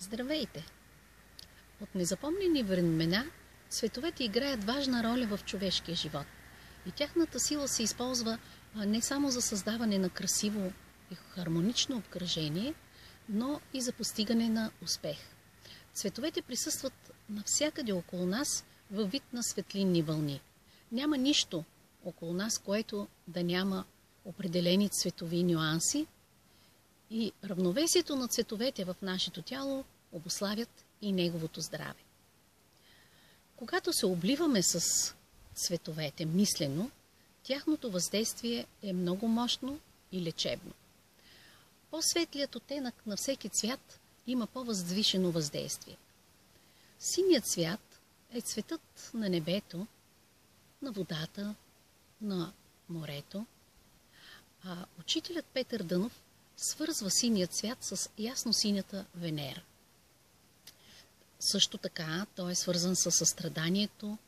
Здравейте! От незапомнени времена цветовете играят важна роля в човешкия живот и тяхната сила се използва не само за създаване на красиво и хармонично обкръжение, но и за постигане на успех. Цветовете присъстват навсякъде около нас във вид на светлинни вълни. Няма нищо около нас, което да няма определени цветови нюанси, и равновесието на цветовете в нашето тяло обуславят и неговото здраве. Когато се обливаме с цветовете мислено, тяхното въздействие е много мощно и лечебно. По-светлият оттенък на всеки цвят има по-възвишено въздействие. Синият цвят е цветът на небето, на водата, на морето, а учителят Петър Дънов свързва синият цвят с ясно-синята Венера. Също така той е свързан с състраданието,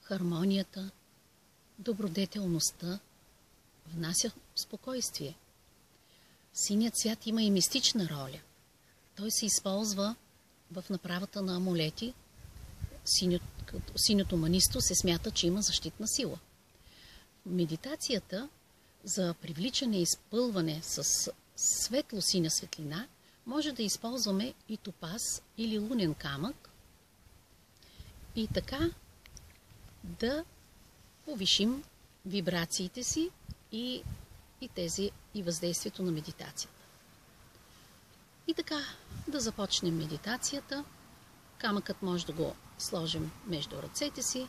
хармонията, добродетелността, внася спокойствие. Синият цвят има и мистична роля. Той се използва в направата на амулети. Синьото манисто се смята, че има защитна сила. Медитацията за привличане и изпълване с светло-синя светлина може да използваме и топаз или лунен камък и така да повишим вибрациите си и въздействието на медитацията. И така да започнем медитацията. Камъкът може да го сложим между ръцете си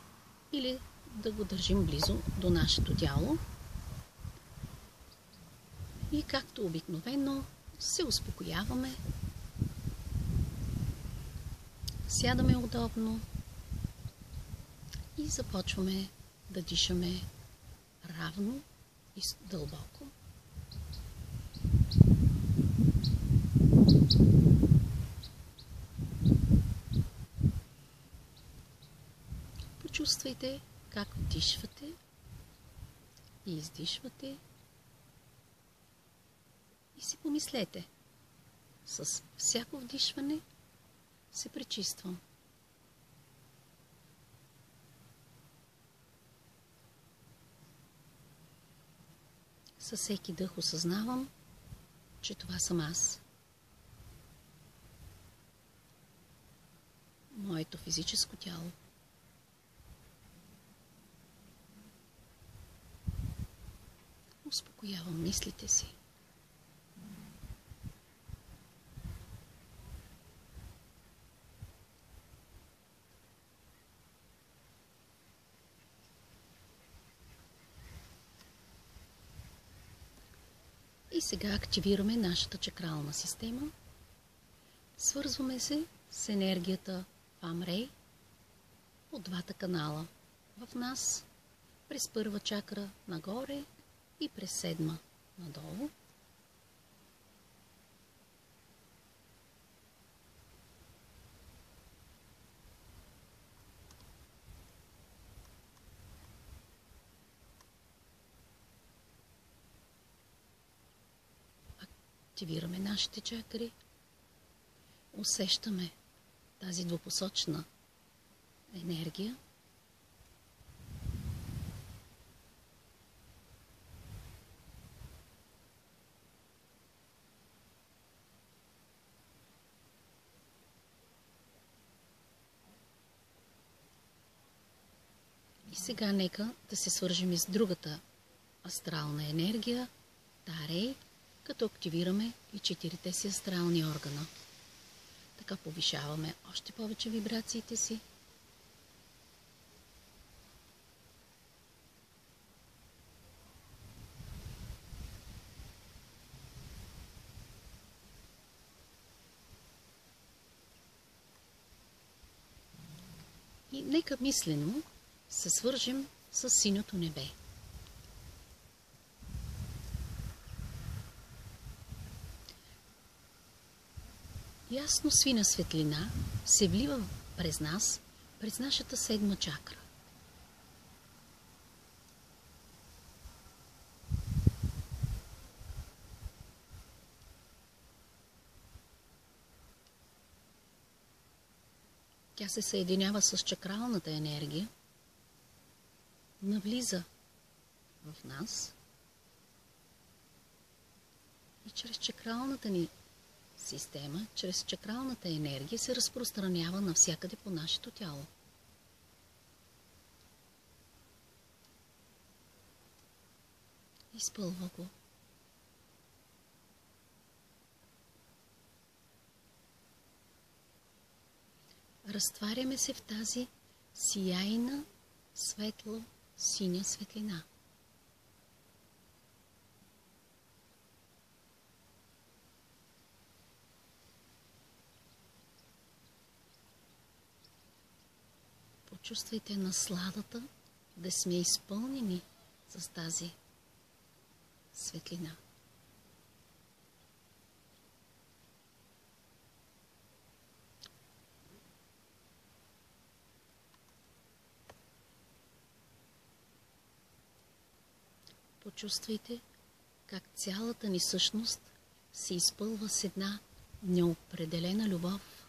или да го държим близо до нашето тяло. И както обикновено се успокояваме, сядаме удобно и започваме да дишаме равно и дълбоко. Почувствайте как вдишвате и издишвате. И си помислете, с всяко вдишване се пречиствам. Със всеки дъх осъзнавам, че това съм аз. Моето физическо тяло. Успокоявам мислите си. И сега активираме нашата чакрална система. Свързваме се с енергията в Амрей от двата канала в нас, през първа чакра нагоре и през седма надолу. Активираме нашите чакри, усещаме тази двупосочна енергия. И сега нека да се свържем и с другата астрална енергия, Тарей, като активираме и 4 си астрални органа. Така повишаваме още повече вибрациите си. И нека мислено се свържем с синьото небе. Ясно сина светлина се влива през нас, през нашата седма чакра. Тя се съединява с чакралната енергия, навлиза в нас и чрез чакралната ни система, чрез чакралната енергия се разпространява навсякъде по нашето тяло. Изпълва го. Разтваряме се в тази сияйна, светла, синя светлина. Почувствайте насладата да сме изпълнени с тази светлина. Почувствайте как цялата ни същност се изпълва с една неопределена любов.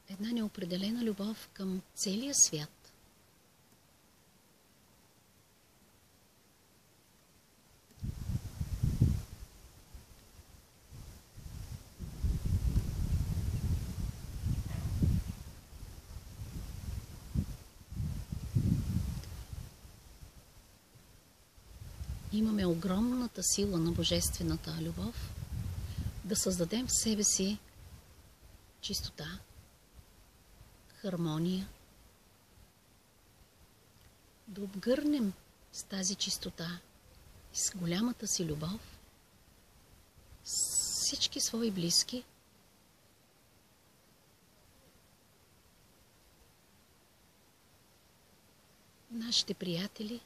Една неопределена любов към целия свят. Имаме огромната сила на божествената любов да създадем в себе си чистота, хармония, да обгърнем с тази чистота и с голямата си любов всички свои близки, нашите приятели,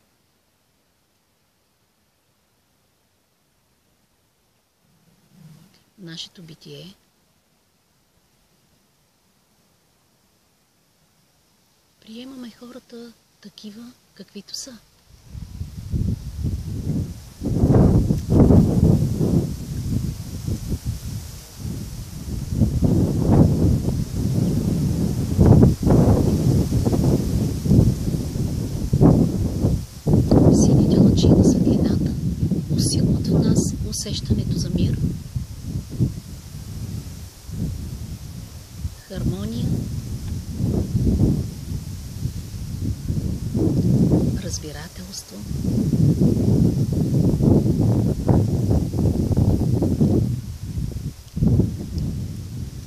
нашето битие. Приемаме хората такива, каквито са. Сините лъчи на светлината усилват в нас усещането за мир, хармония, разбирателство.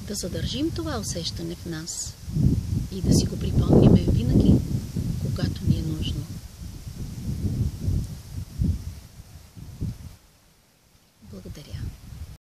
Да задържим това усещане в нас и да си го припомняме винаги, когато ни е нужно.